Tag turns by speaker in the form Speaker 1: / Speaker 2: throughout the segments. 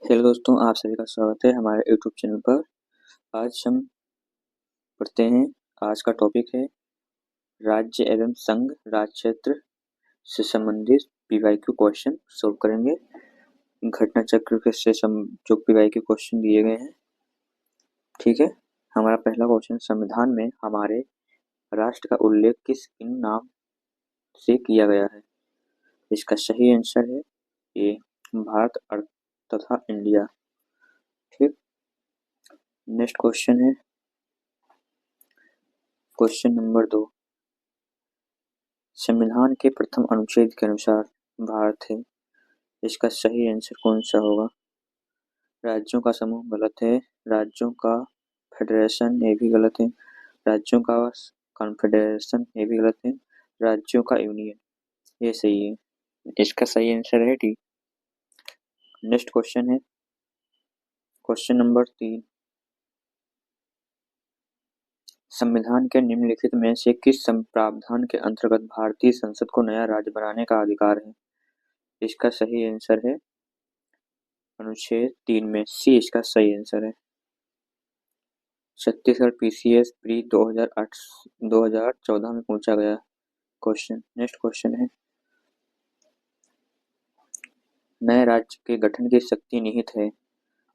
Speaker 1: Hello दोस्तों, आप सभी का स्वागत है हमारे यूट्यूब चैनल पर। आज हम पढ़ते हैं। आज का टॉपिक है राज्य एवं संघ राज क्षेत्र से संबंधित पीवाईक्यू क्वेश्चन सोल्व करेंगे। घटना चक्र के से जो पीवाईक्यू क्वेश्चन दिए गए हैं, ठीक है। हमारा पहला क्वेश्चन, संविधान में हमारे राष्ट्र का उल्लेख किस इन नाम से किया गया है? इसका सही आंसर है ए, भारत तथा इंडिया। ठीक। नेक्स्ट क्वेश्चन है क्वेश्चन नंबर 2। संविधान के प्रथम अनुच्छेद के अनुसार भारत है। इसका सही आंसर कौन सा होगा? राज्यों का समूह गलत है। राज्यों का फेडरेशन ये भी गलत है। राज्यों का कॉन्फेडरेशन ये भी गलत है। राज्यों का यूनियन ये सही है। इसका सही आंसर है डी। नेक्स्ट क्वेश्चन है क्वेश्चन नंबर 3। संविधान के निम्नलिखित में से किस प्रावधान के अंतर्गत भारतीय संसद को नया राज्य बनाने का अधिकार है? इसका सही आंसर है अनुच्छेद 3 में सी। इसका सही आंसर है। छत्तीसगढ़ पीसीएस प्री 2014 में पूछा गया क्वेश्चन। नेक्स्ट क्वेश्चन है, नए राज्य के गठन की शक्ति निहित है।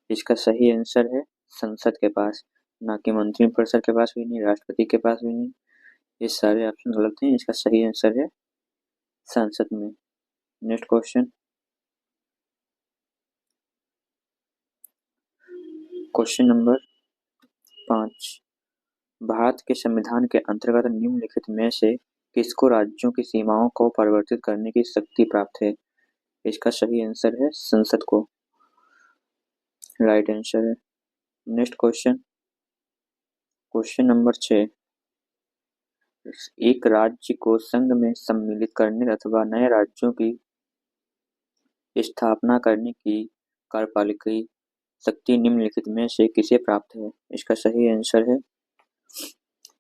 Speaker 1: इसका सही आंसर है संसद के पास, ना कि मंत्रिपरिषद के पास भी नहीं, राष्ट्रपति के पास भी नहीं। ये सारे ऑप्शन गलत हैं। इसका सही आंसर है संसद में। Next question question number 5। Bharat के संविधान के अंतर्गत निम्नलिखित में से किसको राज्यों की सीमाओं को परिवर्तित करने की शक्ति प्राप्त है? इसका सही आंसर है संसद को। राइट आंसर है। Next question question number 6। एक राज्य को संघ में सम्मिलित करने अथवा नए राज्यों की स्थापना करने की कार्यपालिकी शक्ति निम्नलिखित में से किसे प्राप्त है? इसका सही आंसर है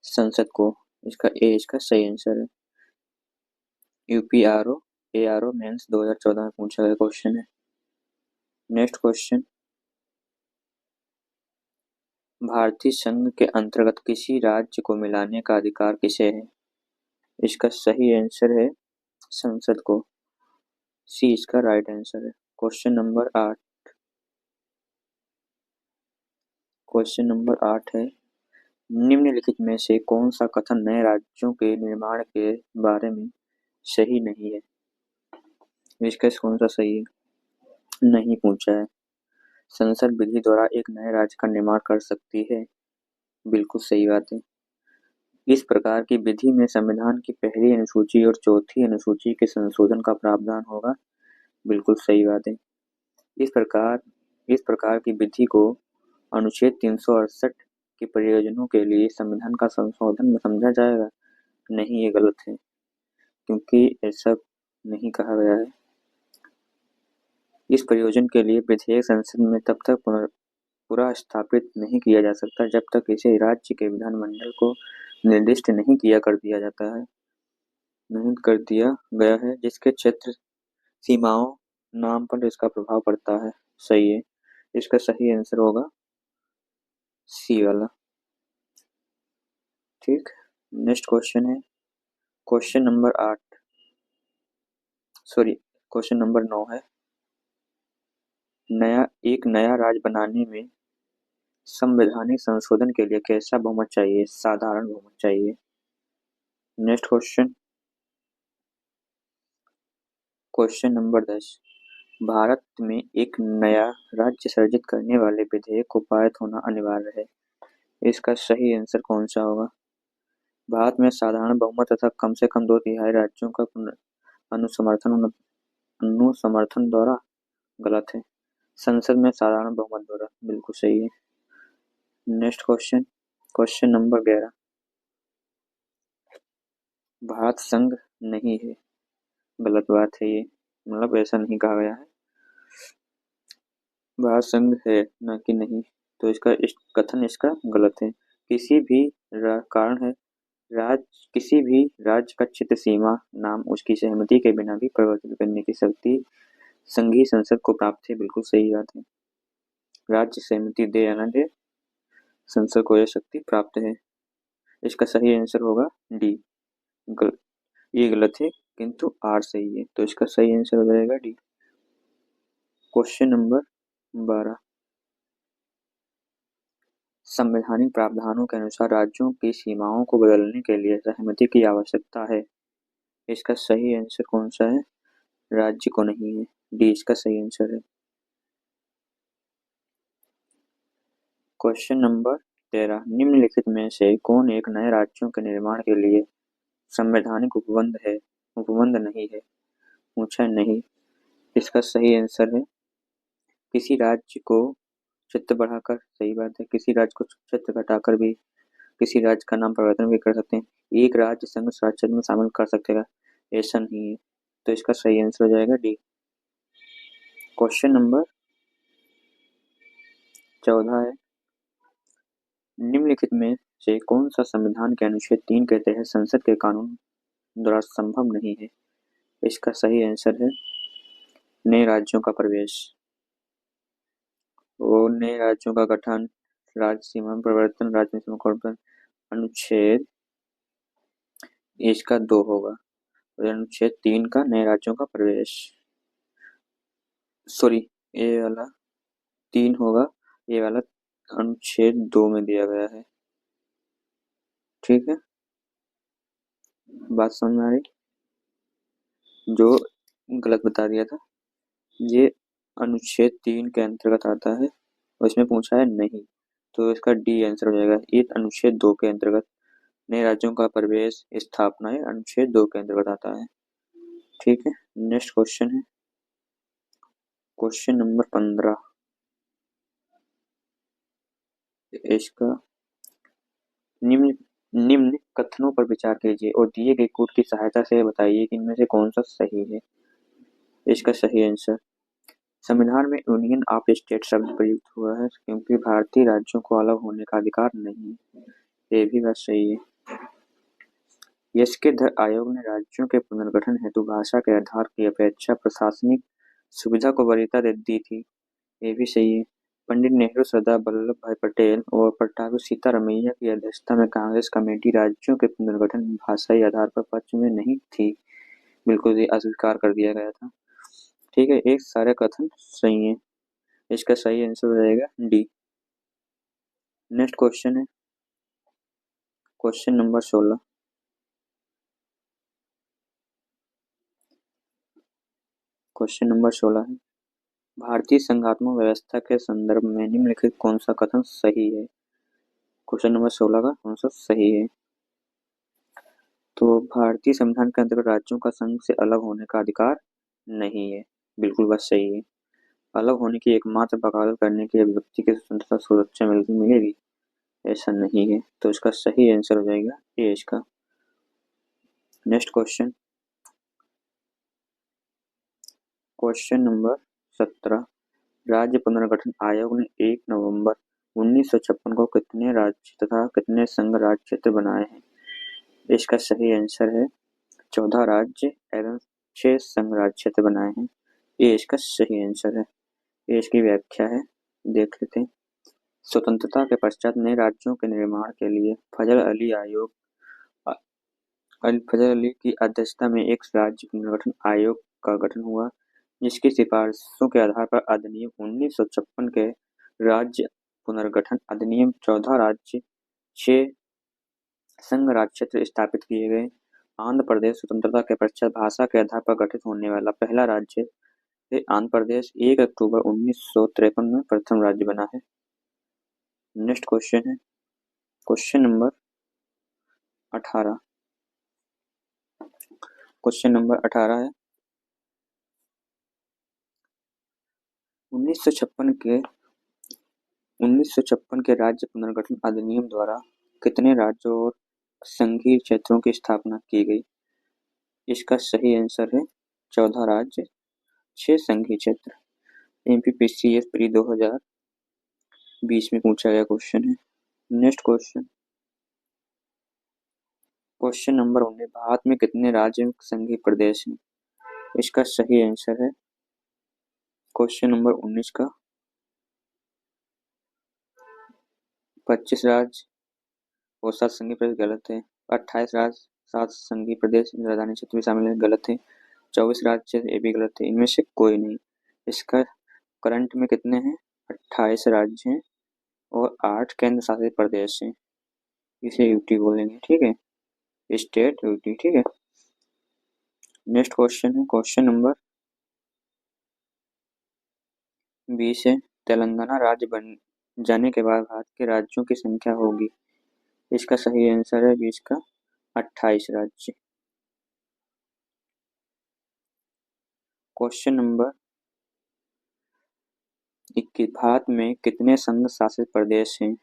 Speaker 1: संसद को। इसका सही आंसर है। यूपीआरओ एआरओ मेंस 2014 में पूछा गया क्वेश्चन है। नेक्स्ट क्वेश्चन, भारतीय संघ के अंतर्गत किसी राज्य को मिलाने का अधिकार किसे है? इसका सही आंसर है संसद को। सी इसका राइट आंसर है। Question number 8। क्वेश्चन नंबर 8 है, निम्नलिखित में से कौन सा कथन नए राज्यों के निर्माण के बारे में सही नहीं है? इसका कौन सा सही है? नहीं पूछा है। संसद विधि द्वारा एक नए राज्य का निर्माण कर सकती है। बिल्कुल सही बात है। इस प्रकार की विधि में संविधान की पहली अनुसूची और चौथी अनुसूची के संशोधन का प्रावधान होगा। बिल्कुल सही बात है। इस प्रकार की विधि को अनुच्छेद 368 के प्रयोजनों के लिए संविधान का संशोधन में समझा जाएगा। नहीं, ये गलत है, क्योंकि ऐसा नहीं कहा गया है। इस प्रयोजन के लिए विधेयक संसद में तब तक पुनः स्थापित नहीं किया जा सकता जब तक इसे राज्य के विधानमंडल को निर्दिष्ट नहीं कर दिया गया है जिसके क्षेत्र सीमाओं नाम पर इसका प्रभाव पड़ता है। सही है। इसका सही आंसर होगा सी वाला। ठीक। नेक्स्ट क्वेश्चन है क्वेश्चन नंबर 9 है, एक नया राज्य बनाने में संवैधानिक संशोधन के लिए कैसा बहुमत चाहिए? साधारण बहुमत चाहिए। Next question number 10। भारत में एक नया राज्य सृजित करने वाले विधेयक को पारित होना अनिवार्य है। इसका सही आंसर कौन सा होगा? भारत में साधारण बहुमत तथा कम से कम 2/3 राज्यों का अनुसमर्थन द्वारा गलत है। संसद में साधारण बहुमत द्वारा। बिल्कुल सही है। Next question number 11। भारत संघ नहीं है। गलत बात है ये, मतलब ऐसा नहीं कहा गया है। भारत संघ है ना कि नहीं, तो कथन इसका गलत है। किसी भी राज्य का क्षेत्र सीमा नाम उसकी सहमति के बिना भी परिवर्तित करने की शक्ति संघीय संसद को प्राप्त है। बिल्कुल सही बात है। राज्य सहमति दे या न दे, संसद को यह शक्ति प्राप्त है। इसका सही आंसर होगा डी। ये गलत है किंतु आर सही है, तो इसका सही आंसर हो जाएगा डी। क्वेश्चन नंबर 12, संवैधानिक प्रावधानों के अनुसार राज्यों की सीमाओं को बदलने के लिए सहमति की आवश्यकता है। इसका सही आंसर कौन सा है? राज्य को नहीं है, डी इसका सही आंसर है। क्वेश्चन नंबर 13, निम्नलिखित में से कौन एक नए राज्यों के निर्माण के लिए संवैधानिक उपबंध नहीं है? पूछा नहीं। इसका सही आंसर है किसी राज्य को क्षेत्र बढ़ाकर, सही बात है, किसी राज्य को क्षेत्र घटाकर भी किसी राज्य का नाम परिवर्तन भी कर सकते हैं। एक राज्य संघ राज्य में शामिल कर सकेगा, ऐसा नहीं है, तो इसका सही आंसर हो जाएगा डी। क्वेश्चन नंबर 14 है, निम्नलिखित में से कौन सा संविधान के अनुच्छेद 3 के तहत संसद के कानून द्वारा संभव नहीं है? इसका सही आंसर है नए राज्यों का प्रवेश और नए राज्यों का गठन, राज्य सीमा परिवर्तन, राज्य सीमा परिवर्तन, अनुच्छेद इसका 2 होगा और अनुच्छेद 3 का नए राज्यों का प्रवेश, सॉरी ये वाला 3 होगा, ये वाला अनुच्छेद 2 में दिया गया है। ठीक है, बात समझ में आ रही? जो गलत बता दिया था ये अनुच्छेद 3 के अंतर्गत आता है और इसमें पूछा है नहीं, तो इसका डी आंसर हो जाएगा। ये अनुच्छेद 2 के अंतर्गत नए राज्यों का प्रवेश स्थापना है, अनुच्छेद 2 के अंतर्गत आता है। ठीक है, नेक्स्ट क्वेश्चन है क्वेश्चन नंबर 15। इसका निम्न कथनों पर विचार कीजिए और दिए गए कोड की सहायता से बताइए कि इनमें से कौन सा सही है। इसका सही आंसर, संविधान में यूनियन ऑफ स्टेट शब्द प्रयुक्त हुआ है क्योंकि भारतीय राज्यों को अलग होने का अधिकार नहीं है, ये भी बात सही है। यशकेधर आयोग ने राज्यों के पुनर्गठन हेतु भाषा के आधार की अपेक्षा प्रशासनिक सुविधा को वरीयता दी थी, ये भी सही है। पंडित नेहरू, सरदार वल्लभ भाई पटेल और पट्टाभी सीतारमैया की अध्यक्षता में कांग्रेस कमेटी राज्यों के पुनर्गठन भाषाई आधार पर पक्ष में नहीं थी, बिल्कुल ही अस्वीकार कर दिया गया था। ठीक है, एक सारे कथन सही है, इसका सही आंसर हो जाएगा डी। नेक्स्ट क्वेश्चन है क्वेश्चन नंबर 16। क्वेश्चन नंबर 16 है, भारतीय संघात्मक व्यवस्था के संदर्भ में निम्नलिखित कौन सा कथन सही है? क्वेश्चन नंबर 16 का कौन सा सही है? तो भारतीय संविधान के अंतर्गत राज्यों का संघ से अलग होने का अधिकार नहीं है, बिल्कुल बात सही है। अलग होने की एकमात्र वकालत करने की व्यक्ति की स्वतंत्रता सुरक्षा मिलेगी, ऐसा नहीं है, तो इसका सही आंसर हो जाएगा ये इसका। नेक्स्ट क्वेश्चन क्वेश्चन नंबर 17, राज्य पुनर्गठन आयोग ने 1 नवंबर 1956 को कितने राज्य तथा कितने संघ राज्य क्षेत्र बनाए हैं? इसका सही आंसर है 14 राज्य एवं 6 संघ राज्य क्षेत्र बनाए हैं, ये इसका सही आंसर है। ये इसकी व्याख्या है, देख लेते हैं। स्वतंत्रता के पश्चात नए राज्यों के निर्माण के लिए फजल अली की अध्यक्षता में एक राज्य पुनर्गठन आयोग का गठन हुआ, जिसकी सिफारिशों के आधार पर अधिनियम 1956 के राज्य पुनर्गठन अधिनियम 14 राज्य 6 संघ राज्य क्षेत्र स्थापित किए गए। आंध्र प्रदेश स्वतंत्रता के पश्चात भाषा के आधार पर गठित होने वाला पहला राज्य है। आंध्र प्रदेश 1 अक्टूबर 1953 में प्रथम राज्य बना है। नेक्स्ट क्वेश्चन है क्वेश्चन नंबर 18। क्वेश्चन नंबर 18 है, 1956 के राज्य पुनर्गठन अधिनियम द्वारा कितने राज्यों और संघीय क्षेत्रों की स्थापना की गई? इसका सही आंसर है 14 राज्य 6 संघीय क्षेत्र। एमपीपीसीएस प्री 2020 में पूछा गया क्वेश्चन है। Next question question number 19, Bharat में कितने राज्य संघीय प्रदेश हैं? इसका सही आंसर है क्वेश्चन नंबर 19 का 25 राज्य और 7 संघीय प्रदेश गलत है। 28 राज्य 7 संघीय प्रदेश राजधानी क्षेत्र भी शामिल है, गलत है। 24 राज्य ये भी गलत है। इनमें से कोई नहीं। इसका करंट में कितने हैं? 28 राज्य हैं और 8 केंद्र शासित प्रदेश हैं। इसे यूटी बोलेंगे, ठीक है, स्टेट यूटी, ठीक है। नेक्स्ट क्वेश्चन है क्वेश्चन नंबर 20 है। तेलंगाना राज्य बन जाने के बाद भारत के राज्यों की संख्या होगी। इसका सही आंसर है 20 का 28 राज्य। क्वेश्चन नंबर 21, भारत में कितने संघ शासित प्रदेश हैं?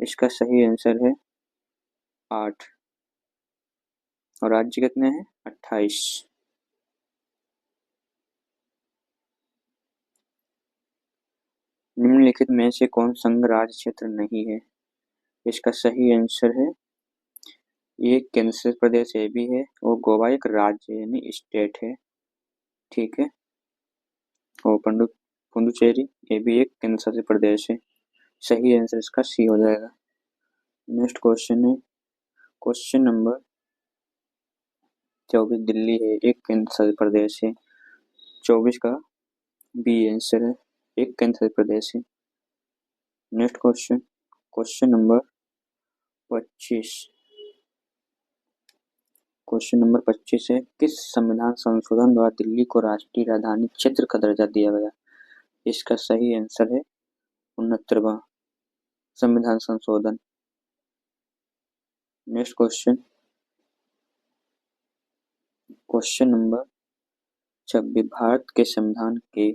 Speaker 1: इसका सही आंसर है 8 और राज्य कितने हैं? 28। निम्नलिखित में से कौन संघ राज्य क्षेत्र नहीं है? इसका सही आंसर है एक केंद्र शासित प्रदेश ये भी है और गोवा एक राज्य यानी स्टेट है, ठीक है। और पुडुचेरी ये भी एक केंद्र शासित प्रदेश है। सही आंसर इसका सी हो जाएगा। नेक्स्ट क्वेश्चन है क्वेश्चन नंबर 24, दिल्ली है एक केंद्र शासित प्रदेश है। 24 का बी आंसर है, एक केंद्र शासित प्रदेश है। Next question question number 25। Question number 25 है, किस संविधान संशोधन द्वारा दिल्ली को राष्ट्रीय राजधानी क्षेत्र का दर्जा दिया गया? इसका सही आंसर है 69वां संविधान संशोधन। Next question question number 26, Bharat के संविधान के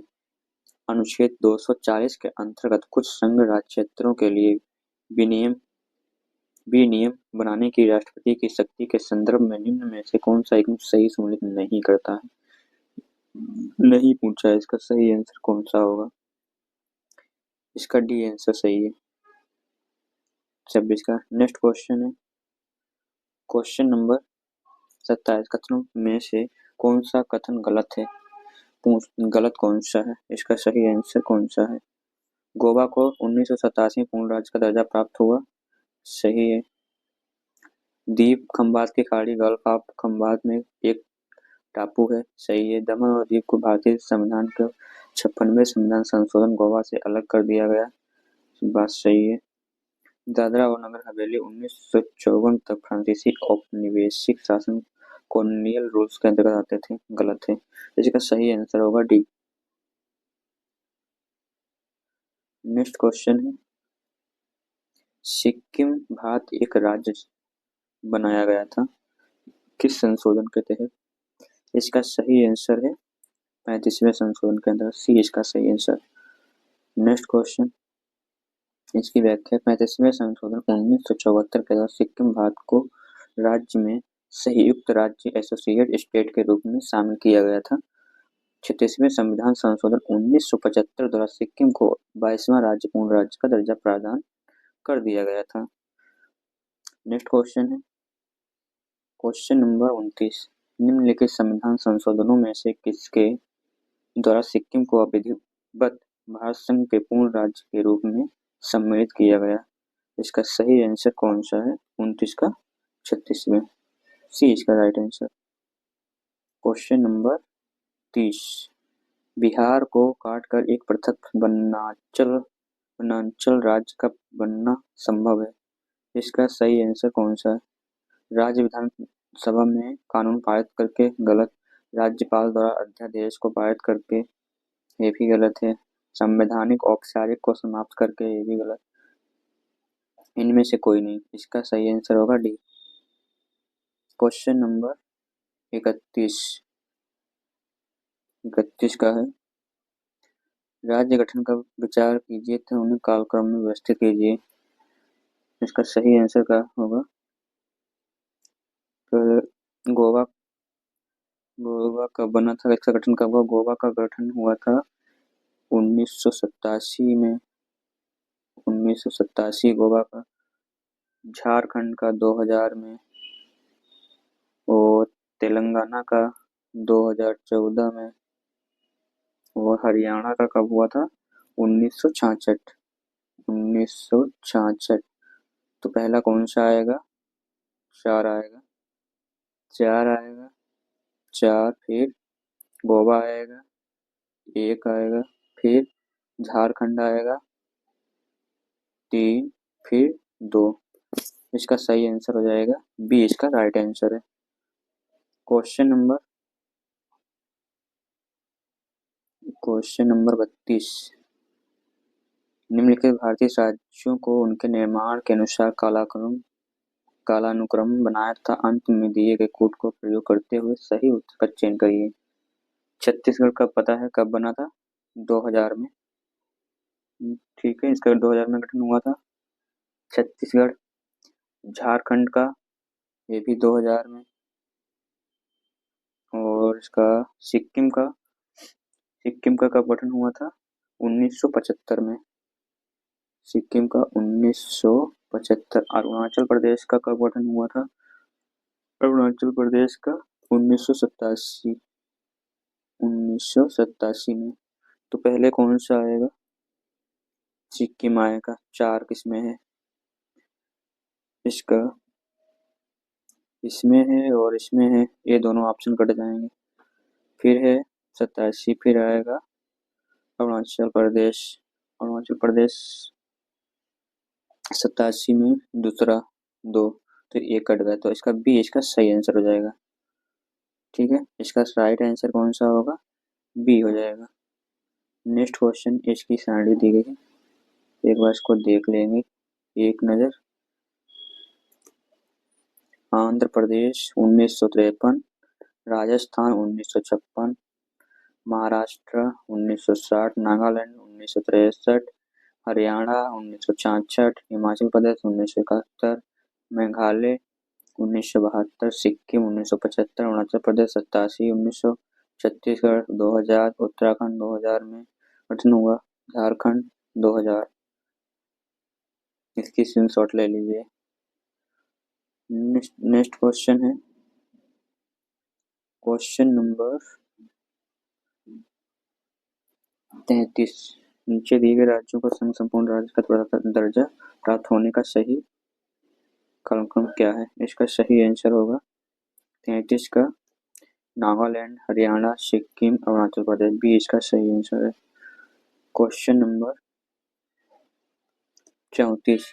Speaker 1: अनुच्छेद 240 के अंतर्गत कुछ संघ राज्य क्षेत्रों के लिए विनियम बनाने की राष्ट्रपति की शक्ति के संदर्भ में निम्न में से कौन सा एकदम सही सम्मिलित नहीं करता है? नहीं पूछा है, इसका सही आंसर कौन सा होगा? इसका डी आंसर सही है 26 का। नेक्स्ट क्वेश्चन है क्वेश्चन नंबर 27, कथनों में से कौन सा कथन गलत है? गलत कौन सा है? इसका सही आंसर कौन सा है? गोवा को 1987 में पूर्ण राज्य का दर्जा प्राप्त हुआ, सही है। द्वीप खंबात की खाड़ी गल्फ ऑफ खंबात में एक टापू है, सही है। दमन और दीव को भारतीय संविधान के 56वें संविधान संशोधन गोवा से अलग कर दिया गया, बात सही है। दादरा और नगर हवेली 1954 तक फ्रांसीसी औपनिवेशिक शासन कॉलोनियल रूल्स के अंतर्गत आते थे, गलत है। इसका सही आंसर होगा डी। नेक्स्ट क्वेश्चन है, सिक्किम भारत एक राज्य बनाया गया था, किस संशोधन के तहत? इसका सही आंसर है 35वें संशोधन के अंतर्गत, सी इसका सही आंसर। नेक्स्ट क्वेश्चन, इसकी व्याख्या, 35वें संशोधन 1974 के तहत सिक्किम भारत को राज्य में संयुक्त राज्य एसोसिएट स्टेट के रूप में शामिल किया गया था। 36वें संविधान संशोधन 1975 द्वारा सिक्किम को 22वां राज्य पूर्ण राज्य का दर्जा प्रदान कर दिया गया था। नेक्स्ट क्वेश्चन है क्वेश्चन नंबर 29, निम्नलिखित संविधान संशोधनों में से किसके द्वारा सिक्किम को अविधिवत भारत संघ के पूर्ण राज्य के रूप में सम्मिलित किया गया? इसका सही आंसर कौन सा है? 29 का 36वें, सी इसका right answer. Question number 30, Bihar को काटकर एक पृथक वनांचल राज्य का बनना संभव है, इसका सही आंसर कौन सा है? राज्य विधानसभा में कानून पारित करके, गलत। राज्यपाल द्वारा अध्यादेश को पारित करके, ये भी गलत है। संवैधानिक औपचारिक को समाप्त करके, ये भी गलत। इनमें से कोई नहीं, इसका सही आंसर होगा डी। क्वेश्चन नंबर 31 का है, राज्य गठन का विचार कीजिए तो उन्हें कालक्रम में व्यवस्थित कीजिए। इसका सही आंसर क्या होगा? तो गोवा कब बना था, इसका गठन कब हुआ? गोवा का गठन हुआ था 1987 में, 1987 गोवा का। झारखंड का 2000 में और तेलंगाना का 2014 में और हरियाणा का कब हुआ था? 1966। 1966। तो पहला कौन सा आएगा? 4 आएगा। 4 आएगा। 4 फिर गोवा आएगा। 1 आएगा। फिर झारखंड आएगा। 3 फिर 2। इसका सही आंसर हो जाएगा बी, इसका राइट आंसर है। Question number 32। निम्नलिखित भारतीय राज्यों को उनके निर्माण के अनुसार कालानुक्रम बनाया तथा अंत में दिए गए कोड का प्रयोग करते हुए सही उत्तर का चयन करिए। छत्तीसगढ़ का पता है कब बना था? 2000 में। ठीक है, इसका 2000 में गठन हुआ था छत्तीसगढ़। झारखंड का, ये भी 2000 में। और इसका सिक्किम का कब गठन हुआ था? 1975 में। सिक्किम का 1975। अरुणाचल प्रदेश का कब गठन हुआ था? अरुणाचल प्रदेश का 1987। 1987 में। तो पहले कौन सा आएगा? सिक्किम आएगा। 4 किसमें है? इसका इसमें है और इसमें है, ये दोनों ऑप्शन कट जाएंगे। फिर है 87, फिर आएगा अरुणाचल प्रदेश। अरुणाचल प्रदेश 87 में दूसरा 2, तो ये कट गया, तो इसका बी इसका सही आंसर हो जाएगा। ठीक है, इसका राइट आंसर कौन सा होगा? बी हो जाएगा। नेक्स्ट क्वेश्चन, इसकी सारणी दी गई है, एक बार इसको देख लेंगे एक नज़र। आंध्र प्रदेश 1953, राजस्थान 1956, महाराष्ट्र 1960, नागालैंड 1963, हरियाणा 1966, हिमाचल प्रदेश 1971, मेघालय 1972, सिक्किम 1975, अरुणाचल प्रदेश 87, 1900, छत्तीसगढ़ 2000, उत्तराखंड 2000 में गठन हुआ, झारखंड 2000। इसकी स्क्रीनशॉट ले लीजिए। नेक्स्ट क्वेश्चन है क्वेश्चन नंबर 33। नीचे दिए गए राज्यों को संघ संपूर्ण राज्य का दर्जा प्राप्त होने का सही क्रम क्या है? इसका सही आंसर होगा 33 का नागालैंड, हरियाणा, सिक्किम, अरुणाचल प्रदेश। बी इसका सही आंसर है। Question number 34।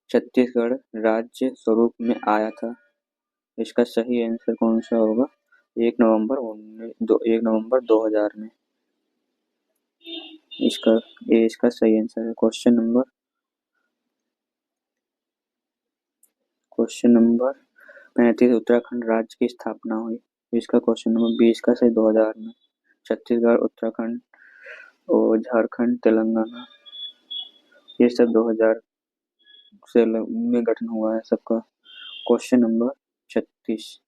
Speaker 1: छत्तीसगढ़ राज्य स्वरूप में आया था, इसका सही आंसर कौन सा होगा? 1 नवंबर 2000 में। इसका सही आंसर है। Question number 35। उत्तराखंड राज्य की स्थापना हुई, इसका क्वेश्चन नंबर 20 का सही 2000 में। छत्तीसगढ़, उत्तराखंड और झारखंड, तेलंगाना, ये सब 2000 से में गठन हुआ है सबका। Question number 36।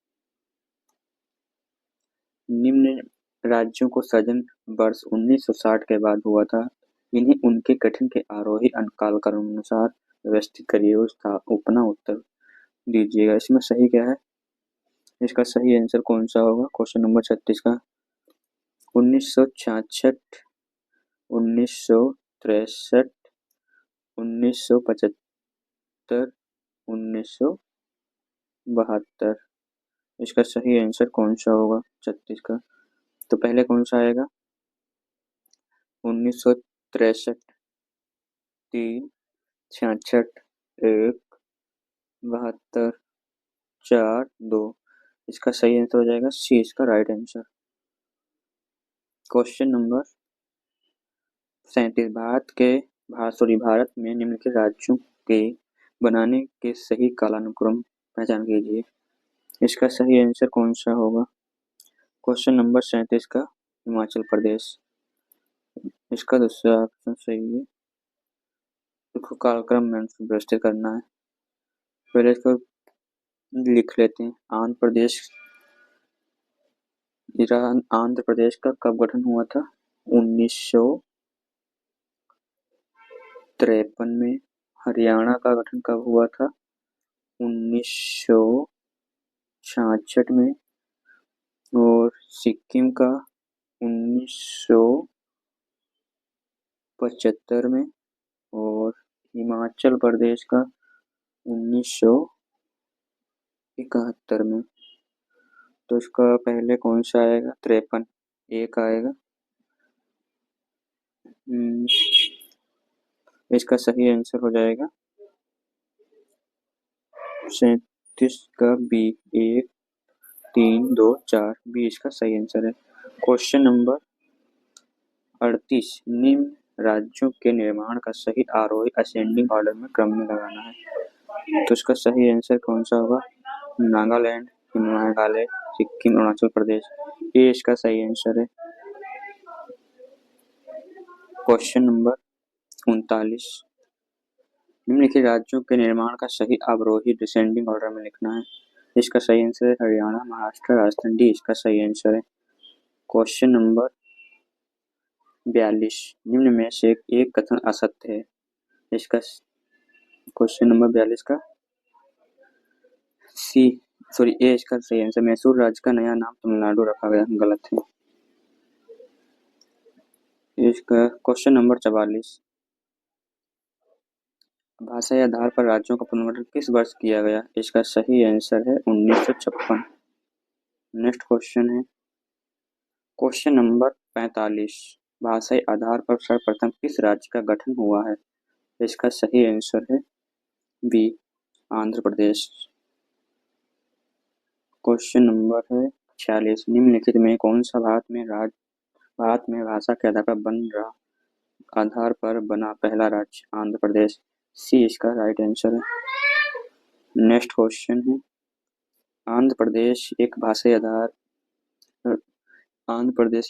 Speaker 1: निम्न राज्यों को सृजन वर्ष 1960 के बाद हुआ था, इन्हें उनके गठन के आरोही कालक्रम अनुसार व्यवस्थित करिए और अपना उत्तर दीजिएगा। इसमें सही क्या है? इसका सही आंसर कौन सा होगा? क्वेश्चन नंबर 36 का 1966, 1963, 1975, 1972। इसका सही आंसर कौन सा होगा 36 का? तो पहले कौन सा आएगा? 1963, 3, 66, 1, 72, 4, 2। इसका सही आंसर हो जाएगा सी, इसका right answer. Question number 37। Bharat में निम्नलिखित राज्यों के बनाने के सही कालानुक्रम पहचान कीजिए। इसका सही आंसर कौन सा होगा? क्वेश्चन नंबर 37 का हिमाचल प्रदेश। इसका दूसरा ऑप्शन सही है। इसको कालक्रम में व्यवस्थित करना है। पहले इसको लिख लेते हैं। आंध्र प्रदेश का कब गठन हुआ था? 1953 में। हरियाणा का गठन कब हुआ था? 1966 में। और सिक्किम का 1975 में। और हिमाचल प्रदेश का 1971 में। तो इसका पहले कौन सा आएगा? 53 एक आएगा। इसका सही आंसर हो जाएगा 37 का बी। 1 3 2 4 बी इसका सही आंसर है। क्वेश्चन नंबर 38, निम्न राज्यों के निर्माण का सही आरोही असेंडिंग ऑर्डर में क्रम में लगाना है। तो इसका सही आंसर कौन सा होगा? नागालैंड, मेघालय, सिक्किम, अरुणाचल प्रदेश। ये इसका सही आंसर है। क्वेश्चन नंबर 39, निम्नलिखित राज्यों के निर्माण का सही अवरोही डिसेंडिंग ऑर्डर में लिखना है। इसका सही आंसर है हरियाणा, महाराष्ट्र, राजस्थान। डी इसका सही आंसर है। क्वेश्चन नंबर 42, निम्न में से एक कथन असत्य है। इसका क्वेश्चन नंबर 42 का ए इसका सही आंसर। मैसूर राज्य का नया नाम तमिलनाडु रखा गया, गलत है। इसका क्वेश्चन नंबर 44, भाषाई आधार पर राज्यों का पुनर्गठन किस वर्ष किया गया? इसका सही आंसर है 1956। नेक्स्ट क्वेश्चन है क्वेश्चन नंबर 45, भाषाई आधार पर सर्वप्रथम किस राज्य का गठन हुआ है? इसका सही आंसर है B, Andhra Pradesh. Question number है 46, निम्नलिखित में कौन सा भारत में भाषा के आधार पर बना पहला राज्य? आंध्र प्रदेश। सी इसका राइट आंसर है। नेक्स्ट क्वेश्चन है आंध्र प्रदेश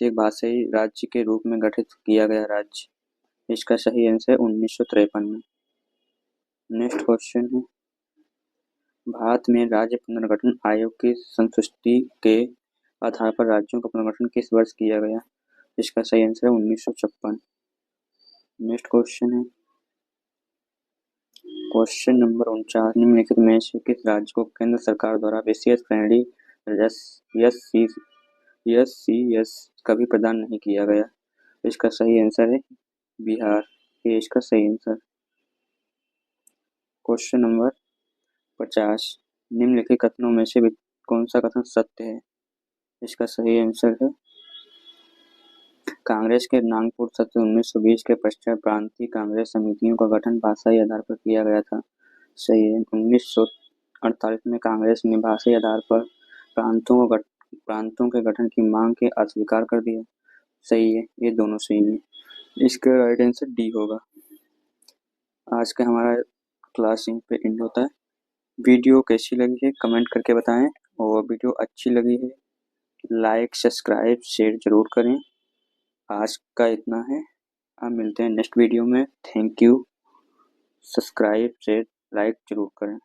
Speaker 1: एक भाषाई राज्य के रूप में गठित किया गया राज्य। इसका सही आंसर है 1953 में। नेक्स्ट क्वेश्चन है भारत में राज्य पुनर्गठन आयोग की संस्तुति के आधार पर राज्यों का पुनर्गठन किस वर्ष किया गया? इसका सही आंसर है 1956। नेक्स्ट क्वेश्चन है क्वेश्चन नंबर 49, निम्नलिखित में से किस राज्य को केंद्र सरकार द्वारा विशेष श्रेणी एस कभी प्रदान नहीं किया गया? इसका सही आंसर है बिहार। ये इसका सही आंसर। क्वेश्चन नंबर 50, निम्नलिखित कथनों में से कौन सा कथन सत्य है? इसका सही आंसर है कांग्रेस के नागपुर सत्र 1920 के पश्चात प्रांतीय कांग्रेस समितियों का गठन भाषाई आधार पर किया गया था। सही है। 1948 में कांग्रेस ने भाषाई आधार पर प्रांतों के गठन की मांग के अस्वीकार कर दिया। सही है, ये दोनों सही है। इसका राइट आंसर डी होगा। आज का हमारा क्लास यहीं पे एंड होता है। वीडियो कैसी लगी है कमेंट करके बताएं, और वीडियो अच्छी लगी है लाइक सब्सक्राइब शेयर जरूर करें। आज का इतना है, अब मिलते हैं नेक्स्ट वीडियो में। Thank you. Subscribe share like जरूर करें।